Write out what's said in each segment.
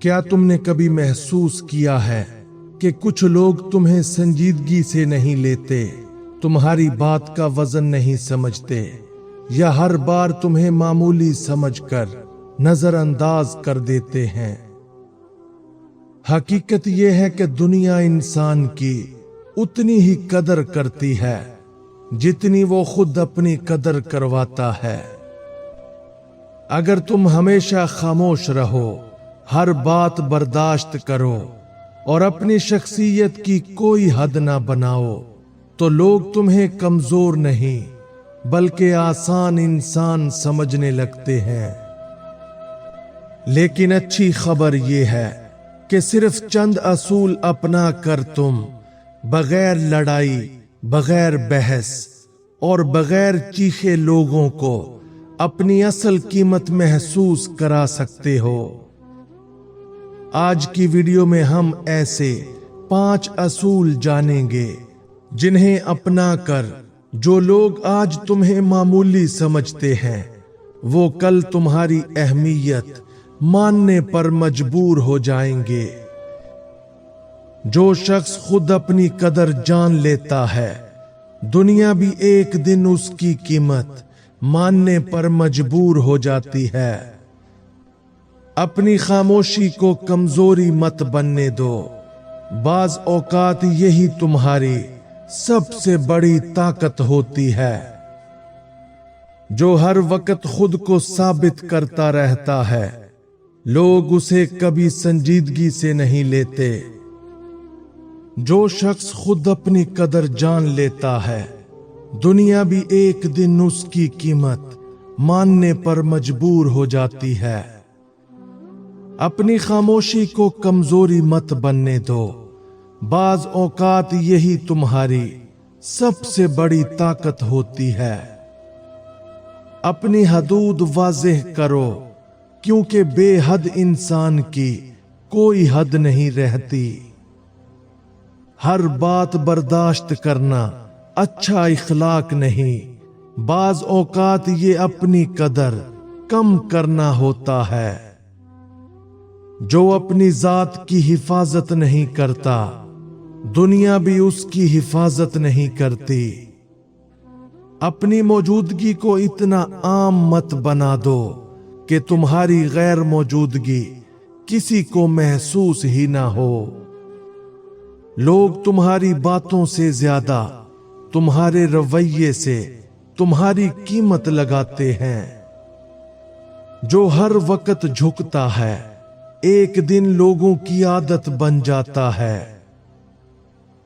क्या तुमने कभी महसूस किया है कि कुछ लोग तुम्हें संजीदगी से नहीं लेते, तुम्हारी बात का वजन नहीं समझते, या हर बार तुम्हें मामूली समझकर नजरअंदाज कर देते हैं? हकीकत यह है कि दुनिया इंसान की उतनी ही कदर करती है जितनी वो खुद अपनी कदर करवाता है। अगर तुम हमेशा खामोश रहो, हर बात बर्दाश्त करो और अपनी शख्सियत की कोई हद ना बनाओ, तो लोग तुम्हें कमजोर नहीं बल्कि आसान इंसान समझने लगते हैं। लेकिन अच्छी खबर यह है कि सिर्फ चंद असूल अपना कर तुम बगैर लड़ाई, बगैर बहस और बगैर चीखे लोगों को अपनी असल कीमत महसूस करा सकते हो। आज की वीडियो में हम ऐसे 5 असूल जानेंगे जिन्हें अपना कर जो लोग आज तुम्हें मामूली समझते हैं वो कल तुम्हारी अहमियत मानने पर मजबूर हो जाएंगे। जो शख्स खुद अपनी कदर जान लेता है, दुनिया भी एक दिन उसकी कीमत मानने पर मजबूर हो जाती है। अपनी खामोशी को कमजोरी मत बनने दो, बाज औकात यही तुम्हारी सबसे बड़ी ताकत होती है। जो हर वक्त खुद को साबित करता रहता है, लोग उसे कभी संजीदगी से नहीं लेते। जो शख्स खुद अपनी कदर जान लेता है, दुनिया भी एक दिन उसकी कीमत मानने पर मजबूर हो जाती है। अपनी खामोशी को कमजोरी मत बनने दो, बाज औकात यही तुम्हारी सबसे बड़ी ताकत होती है। अपनी हदूद वाज़ेह करो, क्योंकि बेहद इंसान की कोई हद नहीं रहती। हर बात बर्दाश्त करना अच्छा इखलाक नहीं, बाज औकात ये अपनी कदर कम करना होता है। जो अपनी जात की हिफाजत नहीं करता, दुनिया भी उसकी हिफाजत नहीं करती। अपनी मौजूदगी को इतना आम मत बना दो कि तुम्हारी गैर मौजूदगी किसी को महसूस ही ना हो। लोग तुम्हारी बातों से ज्यादा तुम्हारे रवैये से तुम्हारी कीमत लगाते हैं। जो हर वक्त झुकता है, एक दिन लोगों की आदत बन जाता है।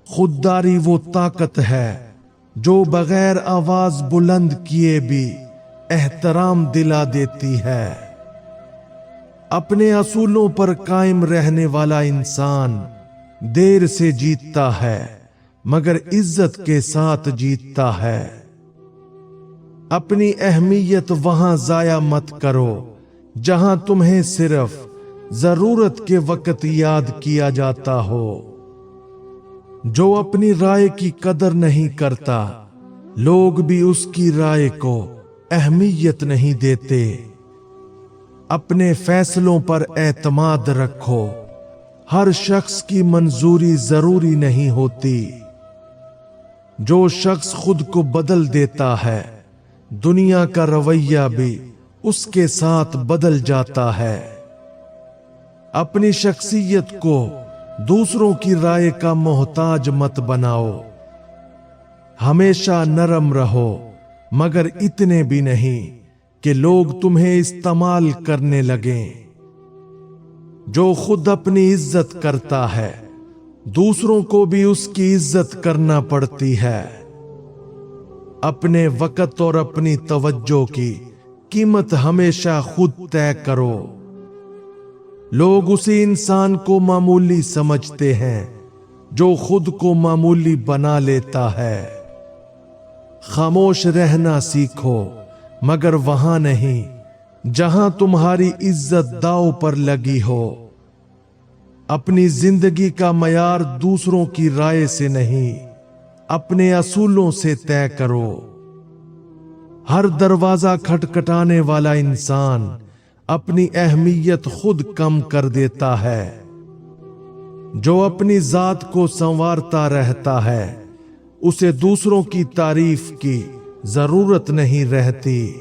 खुददारी वो ताकत है जो बगैर आवाज बुलंद किए भी एहतराम दिला देती है। अपने असूलों पर कायम रहने वाला इंसान देर से जीतता है, मगर इज्जत के साथ जीतता है। अपनी अहमियत वहां जाया मत करो जहां तुम्हें सिर्फ जरूरत के वक्त याद किया जाता हो। जो अपनी राय की कदर नहीं करता, लोग भी उसकी राय को अहमियत नहीं देते। अपने फैसलों पर एतमाद रखो, हर शख्स की मंजूरी जरूरी नहीं होती। जो शख्स खुद को बदल देता है, दुनिया का रवैया भी उसके साथ बदल जाता है। अपनी शख्सियत को दूसरों की राय का मोहताज मत बनाओ। हमेशा नरम रहो, मगर इतने भी नहीं कि लोग तुम्हें इस्तेमाल करने लगें। जो खुद अपनी इज्जत करता है, दूसरों को भी उसकी इज्जत करना पड़ती है। अपने वक्त और अपनी तवज्जो की कीमत हमेशा खुद तय करो। लोग उसी इंसान को मामूली समझते हैं जो खुद को मामूली बना लेता है। खामोश रहना सीखो, मगर वहां नहीं जहां तुम्हारी इज्जत दांव पर लगी हो। अपनी जिंदगी का मयार दूसरों की राय से नहीं, अपने असूलों से तय करो। हर दरवाजा खटखटाने वाला इंसान اپنی اہمیت خود کم کر دیتا ہے۔ جو اپنی ذات کو سنوارتا رہتا ہے اسے دوسروں کی تعریف کی ضرورت نہیں رہتی۔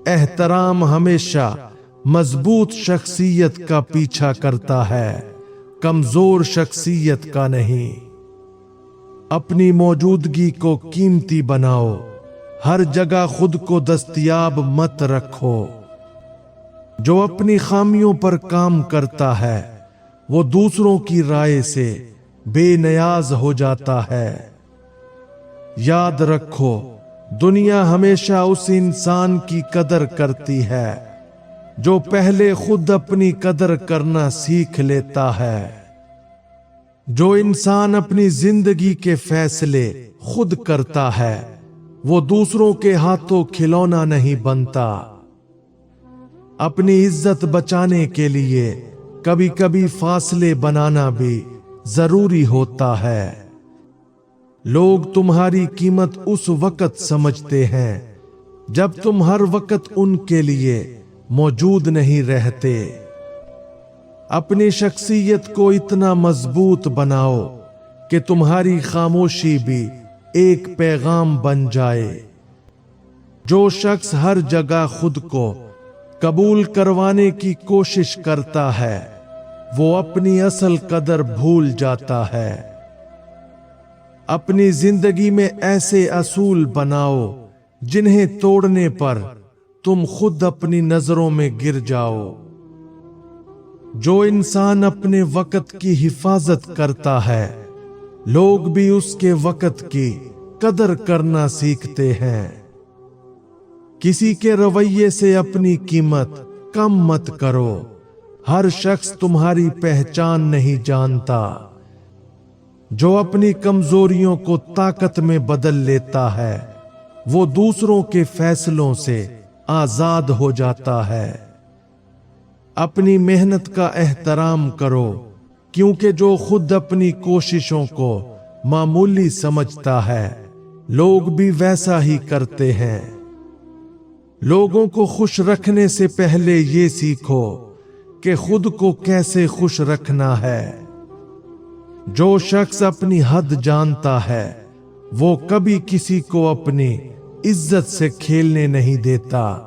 احترام ہمیشہ مضبوط شخصیت کا پیچھا کرتا ہے، کمزور شخصیت کا نہیں۔ اپنی موجودگی کو قیمتی بناؤ، ہر جگہ خود کو دستیاب مت رکھو۔ جو اپنی خامیوں پر کام کرتا ہے وہ دوسروں کی رائے سے بے نیاز ہو جاتا ہے۔ یاد رکھو، دنیا ہمیشہ اس انسان کی قدر کرتی ہے جو پہلے خود اپنی قدر کرنا سیکھ لیتا ہے۔ جو انسان اپنی زندگی کے فیصلے خود کرتا ہے وہ دوسروں کے ہاتھوں کھلونا نہیں بنتا۔ اپنی عزت بچانے کے لیے کبھی کبھی فاصلے بنانا بھی ضروری ہوتا ہے۔ لوگ تمہاری قیمت اس وقت سمجھتے ہیں جب تم ہر وقت ان کے لیے موجود نہیں رہتے۔ اپنی شخصیت کو اتنا مضبوط بناؤ کہ تمہاری خاموشی بھی ایک پیغام بن جائے۔ جو شخص ہر جگہ خود کو قبول کروانے کی کوشش کرتا ہے وہ اپنی اصل قدر بھول جاتا ہے۔ اپنی زندگی میں ایسے اصول بناؤ جنہیں توڑنے پر تم خود اپنی نظروں میں گر جاؤ۔ جو انسان اپنے وقت کی حفاظت کرتا ہے لوگ بھی اس کے وقت کی قدر کرنا سیکھتے ہیں۔ کسی کے رویے سے اپنی قیمت کم مت کرو، ہر شخص تمہاری پہچان نہیں جانتا۔ جو اپنی کمزوریوں کو طاقت میں بدل لیتا ہے وہ دوسروں کے فیصلوں سے آزاد ہو جاتا ہے۔ اپنی محنت کا احترام کرو، کیونکہ جو خود اپنی کوششوں کو معمولی سمجھتا ہے لوگ بھی ویسا ہی کرتے ہیں۔ لوگوں کو خوش رکھنے سے پہلے یہ سیکھو کہ خود کو کیسے خوش رکھنا ہے۔ جو شخص اپنی حد جانتا ہے وہ کبھی کسی کو اپنی عزت سے کھیلنے نہیں دیتا۔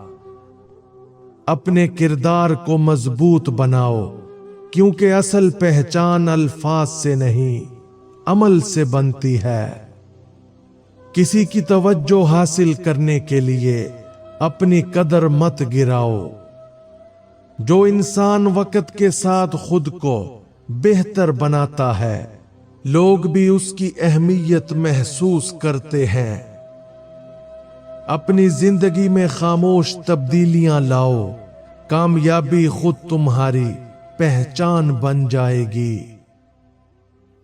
اپنے کردار کو مضبوط بناؤ، کیونکہ اصل پہچان الفاظ سے نہیں عمل سے بنتی ہے۔ کسی کی توجہ حاصل کرنے کے لیے اپنی قدر مت گراؤ۔ جو انسان وقت کے ساتھ خود کو بہتر بناتا ہے لوگ بھی اس کی اہمیت محسوس کرتے ہیں۔ اپنی زندگی میں خاموش تبدیلیاں لاؤ، کامیابی خود تمہاری پہچان بن جائے گی۔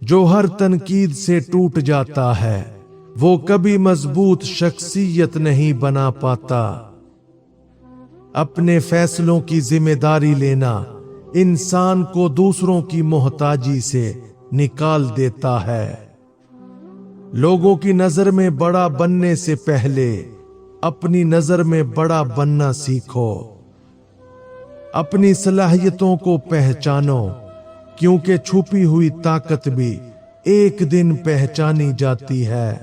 جو ہر تنقید سے ٹوٹ جاتا ہے وہ کبھی مضبوط شخصیت نہیں بنا پاتا۔ اپنے فیصلوں کی ذمہ داری لینا انسان کو دوسروں کی محتاجی سے نکال دیتا ہے۔ لوگوں کی نظر میں بڑا بننے سے پہلے اپنی نظر میں بڑا بننا سیکھو۔ اپنی صلاحیتوں کو پہچانو، کیونکہ چھپی ہوئی طاقت بھی ایک دن پہچانی جاتی ہے۔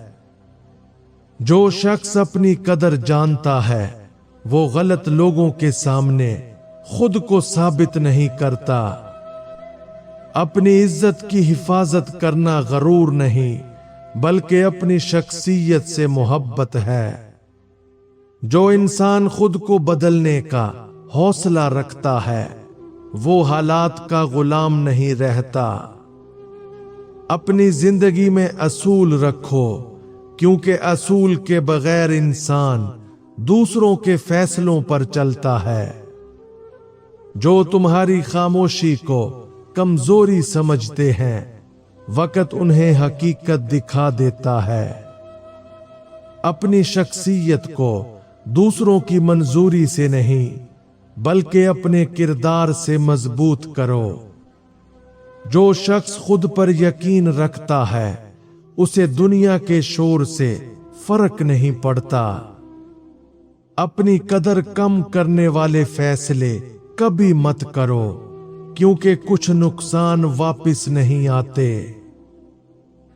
جو شخص اپنی قدر جانتا ہے وہ غلط لوگوں کے سامنے خود کو ثابت نہیں کرتا۔ اپنی عزت کی حفاظت کرنا غرور نہیں بلکہ اپنی شخصیت سے محبت ہے۔ جو انسان خود کو بدلنے کا حوصلہ رکھتا ہے وہ حالات کا غلام نہیں رہتا۔ اپنی زندگی میں اصول رکھو، کیونکہ اصول کے بغیر انسان دوسروں کے فیصلوں پر چلتا ہے۔ جو تمہاری خاموشی کو کمزوری سمجھتے ہیں وقت انہیں حقیقت دکھا دیتا ہے۔ اپنی شخصیت کو دوسروں کی منظوری سے نہیں بلکہ اپنے کردار سے مضبوط کرو۔ جو شخص خود پر یقین رکھتا ہے اسے دنیا کے شور سے فرق نہیں پڑتا۔ अपनी कदर कम करने वाले फैसले कभी मत करो, क्योंकि कुछ नुकसान वापस नहीं आते।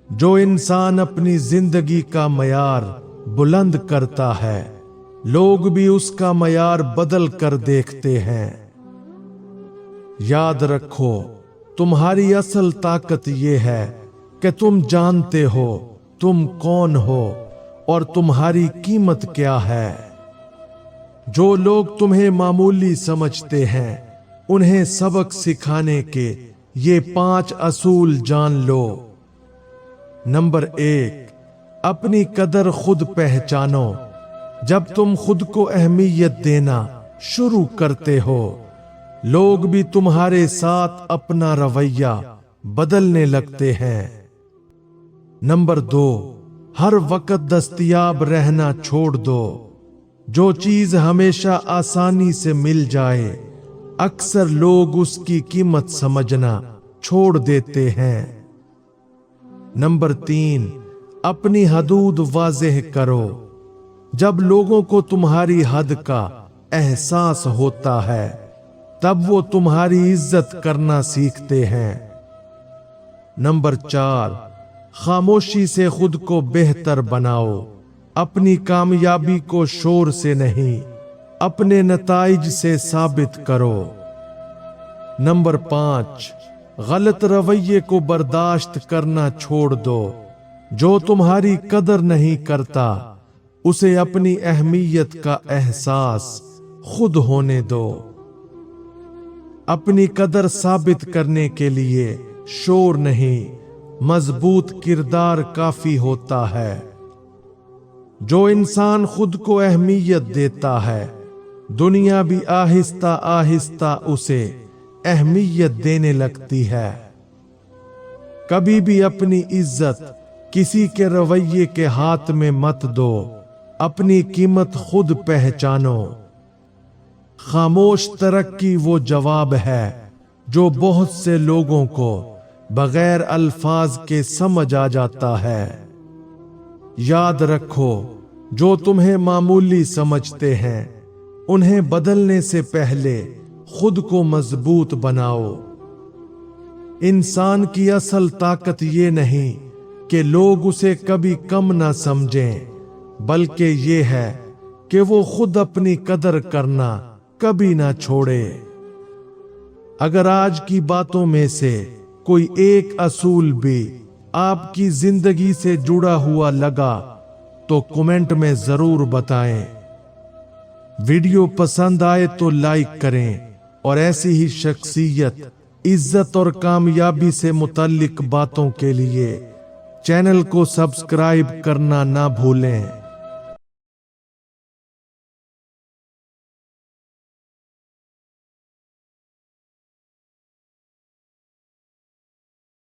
जो इंसान अपनी जिंदगी का मयार बुलंद करता है, लोग भी उसका मयार बदल कर देखते हैं। याद रखो, तुम्हारी असल ताकत ये है कि तुम जानते हो तुम कौन हो और तुम्हारी कीमत क्या है। जो लोग तुम्हें मामूली समझते हैं, उन्हें सबक सिखाने के ये 5 असूल जान लो। नंबर 1, अपनी कदर खुद पहचानो। जब तुम खुद को अहमियत देना शुरू करते हो, लोग भी तुम्हारे साथ अपना रवैया बदलने लगते हैं। नंबर 2, हर वक्त दस्तयाब रहना छोड़ दो। जो चीज हमेशा आसानी से मिल जाए, अक्सर लोग उसकी कीमत समझना छोड़ देते हैं। नंबर 3, अपनी हदूद वाज़ेह करो। जब लोगों को तुम्हारी हद का एहसास होता है, तब वो तुम्हारी इज्जत करना सीखते हैं। नंबर 4, खामोशी से खुद को बेहतर बनाओ। अपनी कामयाबी को शोर से नहीं, अपने नताइज से साबित करो। नंबर 5, गलत रवैये को बर्दाश्त करना छोड़ दो। जो तुम्हारी कदर नहीं करता, उसे अपनी अहमियत का एहसास खुद होने दो। अपनी कदर साबित करने के लिए शोर नहीं, मजबूत किरदार काफी होता है। जो इंसान खुद को अहमियत देता है, दुनिया भी आहिस्ता आहिस्ता उसे अहमियत देने लगती है। कभी भी अपनी इज्जत किसी के रवैये के हाथ में मत दो। अपनी कीमत खुद पहचानो। खामोश तरक्की वो जवाब है जो बहुत से लोगों को बगैर अल्फाज के समझ आ जाता है। याद रखो, जो तुम्हें मामूली समझते हैं, उन्हें बदलने से पहले खुद को मजबूत बनाओ। इंसान की असल ताकत ये नहीं कि लोग उसे कभी कम ना समझें, बल्कि ये है कि वो खुद अपनी कदर करना कभी ना छोड़े। अगर आज की बातों में से कोई एक असूल भी आपकी जिंदगी से जुड़ा हुआ लगा, तो कमेंट में जरूर बताएं। वीडियो पसंद आए तो लाइक करें और ऐसी ही शख्सियत, इज्जत और कामयाबी से मुतल्लिक बातों के लिए चैनल को सब्सक्राइब करना ना भूलें।